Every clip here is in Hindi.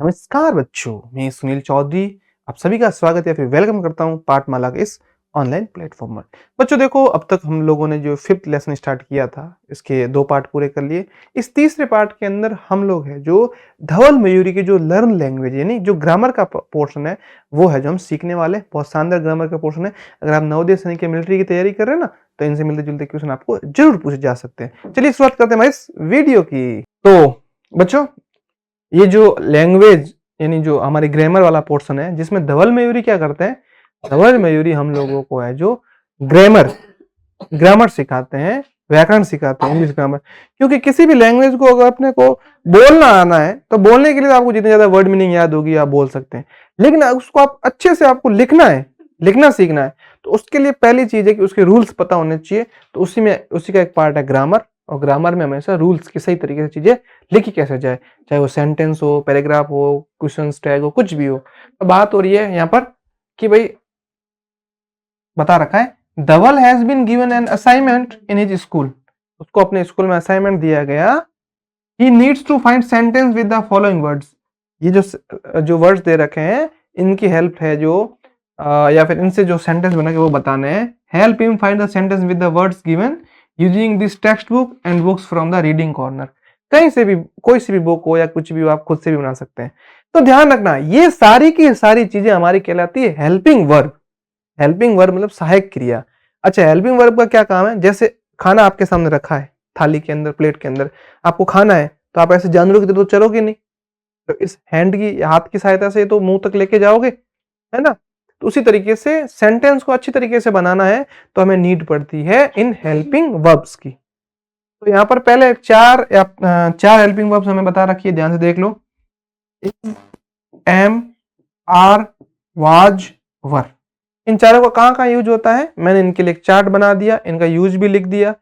नमस्कार बच्चों, मैं सुनील चौधरी आप सभी का स्वागत या फिर वेलकम करता हूं पाठमाला के इस ऑनलाइन प्लेटफॉर्म पर। बच्चों देखो, अब तक हम लोगों ने जो 5th लेसन स्टार्ट किया था, इसके 2 पार्ट पूरे कर लिए। इस तीसरे पार्ट के अंदर हम लोग है जो धवल मयूरी की जो लर्न लैंग्वेज यानी जो ग्रामर का पोर्शन है, वो है जो हम सीखने वाले। बहुत शानदार ग्रामर का पोर्शन है। अगर आप नवोदय सैनिक मिलिट्री की तैयारी कर रहे हैं ना, तो इनसे मिलते-जुलते क्वेश्चन आपको जरूर पूछे जा सकते हैं। चलिए शुरुआत करते हैं हमारे इस वीडियो की। तो बच्चों, ये जो लैंग्वेज यानी जो हमारी ग्रामर वाला पोर्शन है, जिसमें धवल मयूरी क्या करते हैं, धवल मयूरी हम लोगों को है जो ग्रामर सिखाते हैं, व्याकरण सिखाते हैं, इंग्लिश ग्रामर। क्योंकि किसी भी लैंग्वेज को अगर अपने को बोलना आना है, तो बोलने के लिए आपको जितनी ज्यादा वर्ड मीनिंग याद होगी आप बोल सकते हैं, लेकिन उसको आप अच्छे से आपको लिखना सीखना है, तो उसके लिए पहली चीज है कि उसके रूल्स पता होने चाहिए। तो उसी का एक पार्ट है ग्रामर, और ग्रामर में हमेशा रूल्स की सही तरीके से चीजें लिखी कैसे जाए, चाहे वो सेंटेंस हो, पैराग्राफ हो, क्वेश्चन टैग हो, कुछ भी हो। तो बात हो रही है यहाँ पर कि भाई बता रखा है, Dhaval has been given an assignment in his school. उसको अपने स्कूल में असाइनमेंट दिया गया, he needs to find sentence with the following words. ये जो वर्ड्स दे रखे हैं, इनकी हेल्प है जो या फिर इनसे जो सेंटेंस बना के वो बताने हैं। Help him find the sentence with the words given using this text book and books from the reading corner. कहीं से भी, कोई सी भी बुक हो या कुछ भी हो, आप खुद से भी बना सकते हैं। तो ध्यान रखना, ये सारी की सारी चीजें हमारी कहलाती है हेल्पिंग वर्ब। हेल्पिंग वर्ब मतलब सहायक क्रिया। अच्छा, हेल्पिंग वर्ब का क्या काम है? जैसे खाना आपके सामने रखा है, थाली के अंदर, प्लेट के अंदर, आपको खाना है, तो आप ऐसे जानवरों की तरह तो चलोगे नहीं, तो इस हैंड की, हाथ की सहायता से तो मुंह तक लेके जाओगे, है ना। तो उसी तरीके से सेंटेंस को अच्छी तरीके से बनाना है, तो हमें नीड पड़ती है इन हेल्पिंग वर्ब्स की। तो यहाँ पर पहले चार हेल्पिंग वर्ब्स हमें बता रखी है, ध्यान से देख लो। एम, आर, वाज, वर। इन चारों का कहां यूज होता है, मैंने इनके लिए एक चार्ट बना दिया, इनका यूज भी लिख दिया,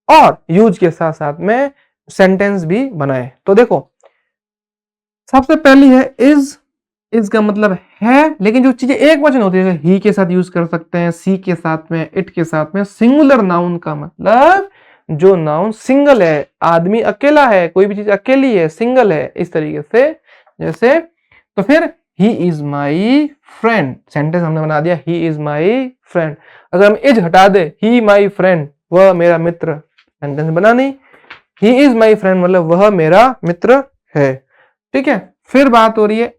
और यूज के साथ साथ में सेंटेंस भी बनाए। तो देखो, सबसे पहली है इज का मतलब है, लेकिन जो चीजें एक वचन होती है, ही के साथ यूज कर सकते हैं, सी के साथ में, इट के साथ में। सिंगुलर नाउन का मतलब जो नाउन सिंगल है, आदमी अकेला है, कोई भी चीज अकेली है, सिंगल है, इस तरीके से। जैसे, तो फिर he is my friend, sentence हमने बना दिया, ही इज माई फ्रेंड। अगर हम इज हटा दे, ही माई फ्रेंड, वह मेरा मित्र, सेंटेंस बना नहीं। ही इज माई फ्रेंड मतलब वह मेरा मित्र है, ठीक है। फिर बात हो रही है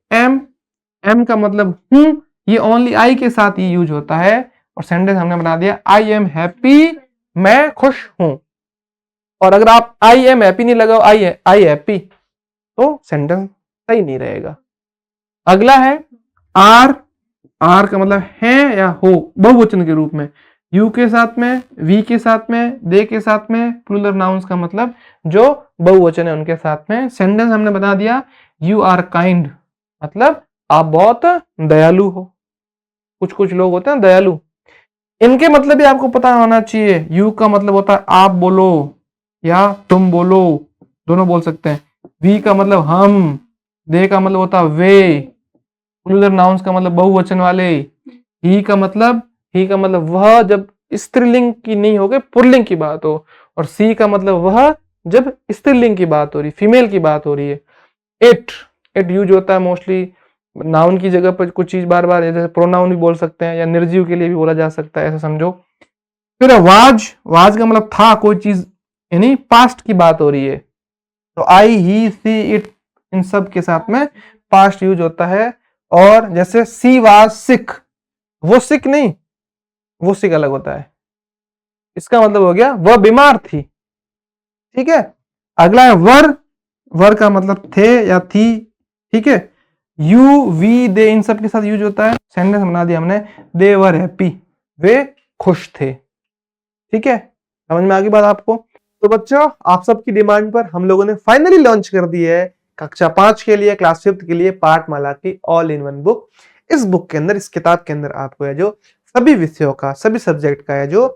एम का मतलब हूं, ये ओनली आई के साथ ही यूज होता है, और सेंटेंस हमने बना दिया, आई एम हैप्पी, मैं खुश हूं। और अगर आप आई एम हैप्पी नहीं लगाओ, आई हैप्पी, तो सेंटेंस सही नहीं रहेगा। अगला है आर का मतलब है या हो, बहुवचन के रूप में, यू के साथ में, वी के साथ में, दे के साथ में, प्लूरल नाउन्स का मतलब जो बहुवचन है उनके साथ में। सेंटेंस हमने बना दिया, यू आर काइंड मतलब आप बहुत दयालु हो। कुछ कुछ लोग होते हैं दयालु, इनके मतलब भी आपको पता होना चाहिए। यू का मतलब होता है आप बोलो या तुम बोलो, दोनों बोल सकते हैं। वी का मतलब हम, दे का मतलब होता है वे, प्लूरल नाउन्स का मतलब बहुवचन वाले। ही का मतलब वह, जब स्त्रीलिंग की नहीं हो गए, पुल्लिंग की बात हो। और सी का मतलब वह, जब स्त्रीलिंग की बात हो रही, फीमेल की बात हो रही है। इट यूज होता है मोस्टली नाउन की जगह पर कुछ चीज बार बार, जैसे प्रोनाउन भी बोल सकते हैं, या निर्जीव के लिए भी बोला जा सकता है, ऐसा समझो। फिर वाज का मतलब था, कोई चीज यानी पास्ट की बात हो रही है, तो आई, ही, सी, इट, इन सब के साथ में पास्ट यूज होता है। और जैसे सी वाज सिक, वो सिक नहीं, वो सिक अलग होता है, इसका मतलब हो गया वह बीमार थी, ठीक है। अगला है वर का मतलब थे या थी, ठीक है। यू, वी, दे, इन सब के साथ यूज होता है। सेंटेंस बना दिया हमने, दे वर हैप्पी, वे खुश थे, ठीक है। समझ में आ गई बात आपको? तो बच्चों, आप सबकी डिमांड पर हम लोगों ने फाइनली लॉन्च कर दी है कक्षा 5 के लिए, क्लास 5 के लिए पाठमाला की ऑल इन वन बुक। इस बुक के अंदर, इस किताब के अंदर आपको है जो सभी विषयों का, सभी सब्जेक्ट का है जो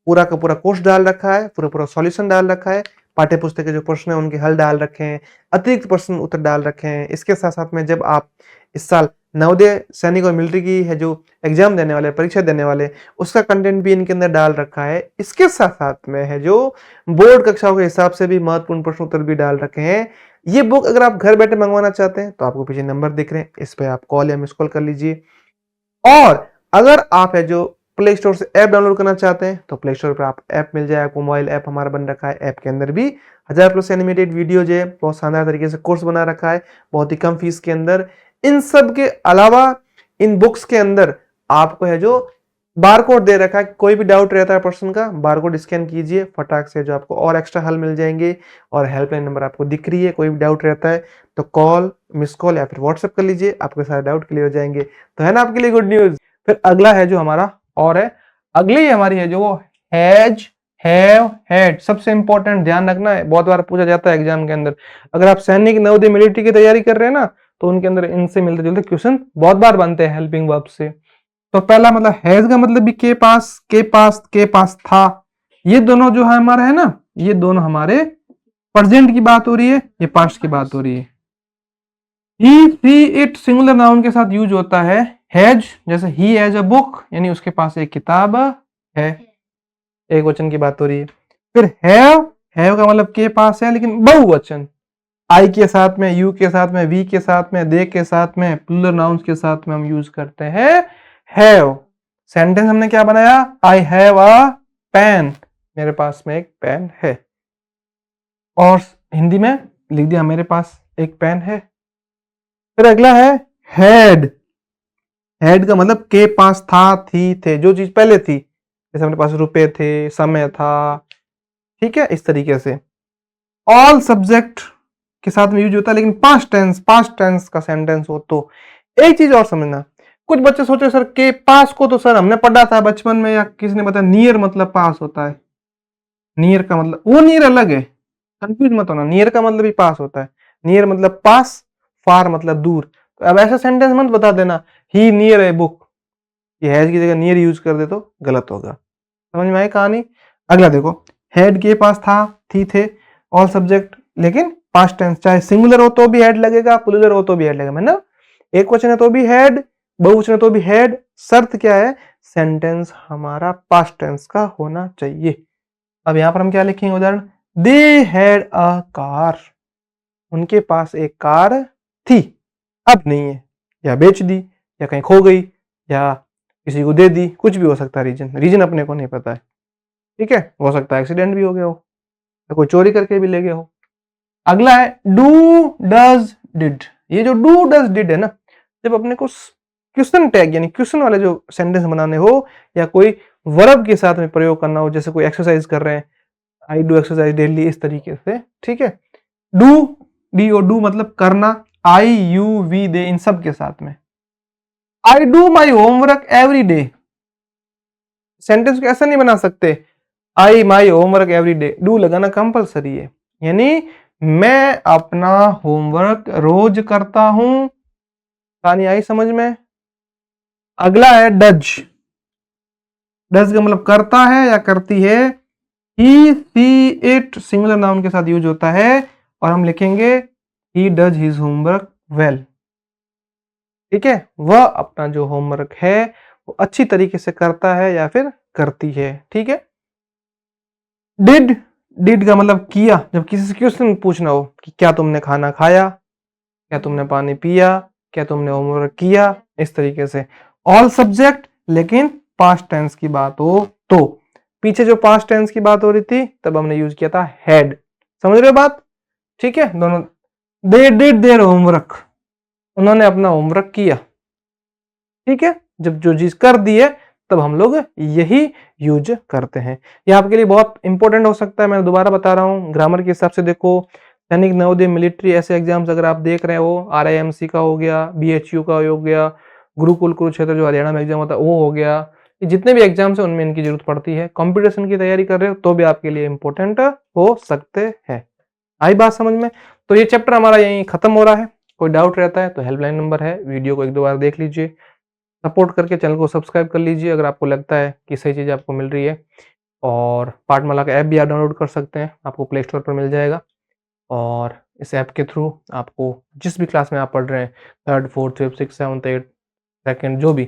पूरा का पूरा कोर्स डाल रखा है, पूरा सॉल्यूशन डाल रखा है, पाठ्य पुस्तक के जो प्रश्न है उनके हल डाल रखे हैं, अतिरिक्त प्रश्न उत्तर डाल रखे हैं। इसके साथ साथ में जब आप इस साल नवोदय सैनिक और मिलिट्री की है जो एग्जाम देने वाले, परीक्षा देने वाले, उसका कंटेंट भी इनके अंदर डाल रखा है। इसके साथ साथ में है जो बोर्ड कक्षाओं के हिसाब से भी महत्वपूर्ण प्रश्न उत्तर भी डाल रखे हैं, ये बुक अगर आप घर बैठे मंगवाना चाहते हैं तो आपको पीछे नंबर दिख रहे हैं, इस पे आप कॉल या मिस कॉल कर लीजिए। और अगर आप है जो प्ले स्टोर से ऐप डाउनलोड करना चाहते हैं तो प्ले स्टोर पर आप ऐप मिल जाए, आपको मोबाइल ऐप हमारा बन रखा है। ऐप के अंदर भी 1000+ एनिमेटेड वीडियोज है, बहुत शानदार तरीके से कोर्स बना रखा है, बहुत ही कम फीस के अंदर। इन सब के अलावा इन बुक्स के अंदर आपको है जो बारकोड दे रखा है, कोई भी डाउट रहता है पर्सन का, बारकोड स्कैन कीजिए फटाक से, जो आपको और एक्स्ट्रा हल मिल जाएंगे। और हेल्पलाइन नंबर आपको दिख रही है, कोई भी डाउट रहता है तो कॉल, मिस कॉल या फिर व्हाट्सएप कर लीजिए, आपके सारे डाउट क्लियर हो जाएंगे। तो है ना आपके लिए गुड न्यूज। फिर अगला है जो हमारा और है, अगली हमारी है जो वो हैज, हैव, हैड। सबसे इंपॉर्टेंट ध्यान रखना है, बहुत बार पूछा जाता है एग्जाम के अंदर। अगर आप सैनिक, नवोदय, मिलिट्री की तैयारी कर रहे हैं ना, तो उनके अंदर इनसे मिलते जुलते क्वेश्चन बहुत बार बनते हैं हेल्पिंग वर्ब से। तो पहला मतलब हैज का मतलब भी के पास, के पास था। ये दोनों जो है हमारा है ना, ये दोनों हमारे प्रेजेंट की बात हो रही है, ये पास्ट की बात हो रही है। ही, सी, इट सिंगुलर नाउन के साथ यूज होता है। हैज जैसे ही हैज अ बुक, यानी उसके पास एक किताब है, एक वचन की बात हो रही है। फिर हैव का मतलब के पास है लेकिन बहुवचन, आई के साथ में, यू के साथ में, वी के साथ में, दे के साथ में, प्लूरल नाउन्स के साथ में हम यूज करते हैं हैव। सेंटेंस हमने क्या बनाया, आई हैव अ पेन, मेरे पास में एक पेन है। और हिंदी में लिख दिया मेरे पास एक पेन है। फिर अगला है हैड। हैड का मतलब के पास था, थी, थे, जो चीज पहले थी, जैसे अपने पास रुपए थे, समय था, ठीक है, इस तरीके से। ऑल सब्जेक्ट के साथ में यूज होता है, लेकिन पास्ट टेंस का सेंटेंस हो तो। एक चीज और समझना, कुछ बच्चे सोचे सर के पास को तो सर हमने पढ़ा था बचपन में या किसी ने बताया, नियर मतलब पास होता है। नियर का मतलब वो नियर अलग है, कंफ्यूज मत होना। नियर का मतलब भी पास होता है, नियर मतलब पास, फार मतलब दूर। तो अब ऐसा सेंटेंस मत बता देना ही नियर ए बुक, ये हैज की जगह नियर यूज कर दे तो गलत होगा। समझ में आई कहानी। अगला देखो, हेड के पास था, थी, थे, ऑल सब्जेक्ट, लेकिन पास्ट टेंस, चाहे सिंगुलर हो तो भी हेड लगेगा, प्लूरल हो तो भी हेड लगेगा, मतलब एक वचन है तो भी हेड, बहुवचन है तो भी हेड। शर्त क्या है, सेंटेंस हमारा पास्ट टेंस का होना चाहिए। अब यहां पर हम क्या लिखेंगे, उदाहरण, दे हैड अ कार, उनके पास एक कार थी, अब नहीं है, या बेच दी, या कहीं खो गई, या किसी को दे दी, कुछ भी हो सकता है। रीजन अपने को नहीं पता है, ठीक है, हो सकता है एक्सीडेंट भी हो गया हो या कोई चोरी करके भी ले गया हो। अगला है डू, डज, डिड। ये जो डू, डज, डिड है ना, जब अपने को क्वेश्चन टैग यानी क्वेश्चन वाले जो सेंटेंस बनाने हो या कोई वर्ब के साथ में प्रयोग करना हो, जैसे कोई एक्सरसाइज कर रहे हैं, आई डू एक्सरसाइज डेली, इस तरीके से, ठीक है। डू, डी ओ डू मतलब करना, आई, यू, वी, दे, इन सब के साथ में। I do my homework every day, sentence को ऐसा नहीं बना सकते I my homework every day, do लगाना कंपलसरी है, यानी मैं अपना होमवर्क रोज करता हूं। कहानी आई समझ में। अगला है डज। डज का मतलब करता है या करती है। ही, सी, इट सिंगुलर नाउन के साथ यूज होता है, और हम लिखेंगे he does his homework well, ठीक है, वह अपना जो होमवर्क है वो अच्छी तरीके से करता है या फिर करती है, ठीक है। डिड, डिड का मतलब किया, जब किसी से क्वेश्चन पूछना हो कि क्या तुमने खाना खाया, क्या तुमने पानी पिया, क्या तुमने होमवर्क किया, इस तरीके से। ऑल सब्जेक्ट, लेकिन पास्ट टेंस की बात हो तो। पीछे जो पास्ट टेंस की बात हो रही थी तब हमने यूज किया था हैड, समझ रहे हो बात, ठीक है। दोनों, दे डिड देयर होमवर्क, उन्होंने अपना होमवर्क किया, ठीक है। जब जो चीज कर दी है तब हम लोग यही यूज करते हैं। ये आपके लिए बहुत इंपॉर्टेंट हो सकता है, मैं दोबारा बता रहा हूँ। ग्रामर के हिसाब से देखो, सैनिक, नवोदय, मिलिट्री ऐसे एग्जाम्स अगर आप देख रहे हो, RIMC का हो गया, BHU का हो गया, गुरुकुल कुरुक्षेत्र जो हरियाणा में एग्जाम होता है वो हो गया, ये जितने भी एग्जाम्स है उनमें इनकी जरूरत पड़ती है। कॉम्पिटिशन की तैयारी कर रहे हो तो भी आपके लिए इंपॉर्टेंट हो सकते हैं। आई बात समझ में। तो ये चैप्टर हमारा यहीं खत्म हो रहा है। कोई डाउट रहता है तो हेल्पलाइन नंबर है, वीडियो को एक दो बार देख लीजिए, सपोर्ट करके चैनल को सब्सक्राइब कर लीजिए अगर आपको लगता है कि सही चीज़ आपको मिल रही है। और पाठमाला का ऐप भी आप डाउनलोड कर सकते हैं, आपको प्ले स्टोर पर मिल जाएगा। और इस ऐप के थ्रू आपको जिस भी क्लास में आप पढ़ रहे हैं, 3rd 4th 5th 6th 7th 8th 2nd, जो भी,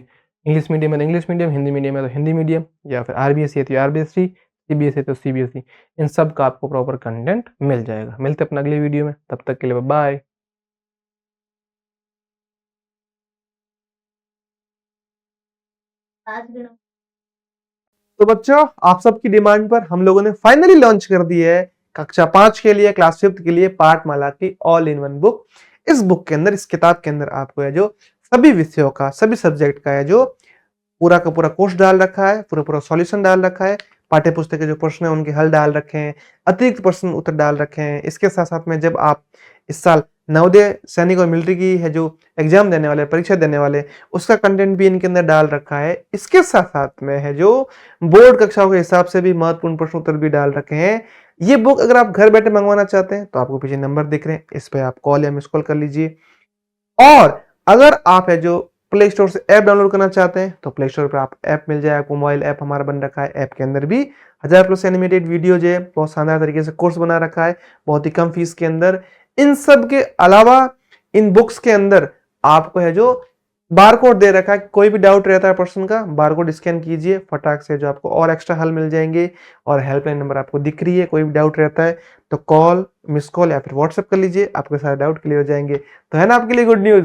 इंग्लिश मीडियम है तो इंग्लिश मीडियम, हिंदी मीडियम है तो हिंदी मीडियम, या फिर RBSC है तो RBSC, सीबीएसई तो सीबीएसई, इन सब का आपको प्रॉपर कंटेंट मिल जाएगा। मिलते हैं अपना अगली वीडियो में, तब तक के लिए बाय। तो बच्चों, आप सबकी डिमांड पर हम लोगों ने फाइनली लॉन्च कर दी है कक्षा 5 के लिए, क्लास 5 के लिए पाठमाला की ऑल इन वन बुक। इस बुक के अंदर, इस किताब के अंदर आपको है जो सभी विषयों का, सभी सब्जेक्ट का है जो पूरा का पूरा कोर्स डाल रखा है, पूरा पूरा सॉल्यूशन डाल रखा है, पाठ्य पुस्तक के जो प्रश्न है उनके हल डाल रखे हैं, अतिरिक्त प्रश्न उत्तर डाल रखे हैं। इसके साथ साथ में जब आप इस साल नवोदय सैनिक और मिलिट्री की है जो एग्जाम देने वाले, परीक्षा देने वाले, उसका कंटेंट भी इनके अंदर डाल रखा है। इसके साथ साथ में है जो बोर्ड कक्षाओं के हिसाब से भी महत्वपूर्ण प्रश्न उत्तर भी डाल रखे हैं। ये बुक अगर आप घर बैठे मंगवाना चाहते हैं तो आपको पीछे नंबर दिख रहे हैं, इस पे आप कॉल या मिस कॉल कर लीजिए। और अगर आप है जो प्ले स्टोर से ऐप डाउनलोड करना चाहते हैं तो प्ले स्टोर पर आप ऐप मिल जाए, आपको मोबाइल ऐप हमारा बन रखा है। ऐप के अंदर भी 1000+ एनिमेटेड वीडियो जो है, बहुत शानदार तरीके से कोर्स बना रखा है, बहुत ही कम फीस के अंदर। इन सब के अलावा इन बुक्स के अंदर आपको है जो बारकोड दे रखा है, कोई भी डाउट रहता है पर्सन का, बारकोड स्कैन कीजिए, फटाक से जो आपको और एक्स्ट्रा हल मिल जाएंगे। और हेल्पलाइन नंबर आपको दिख रही है, कोई भी डाउट रहता है तो कॉल, मिस कॉल या फिर व्हाट्सएप कर लीजिए, आपके सारे डाउट क्लियर हो जाएंगे। तो है ना आपके लिए गुड न्यूज।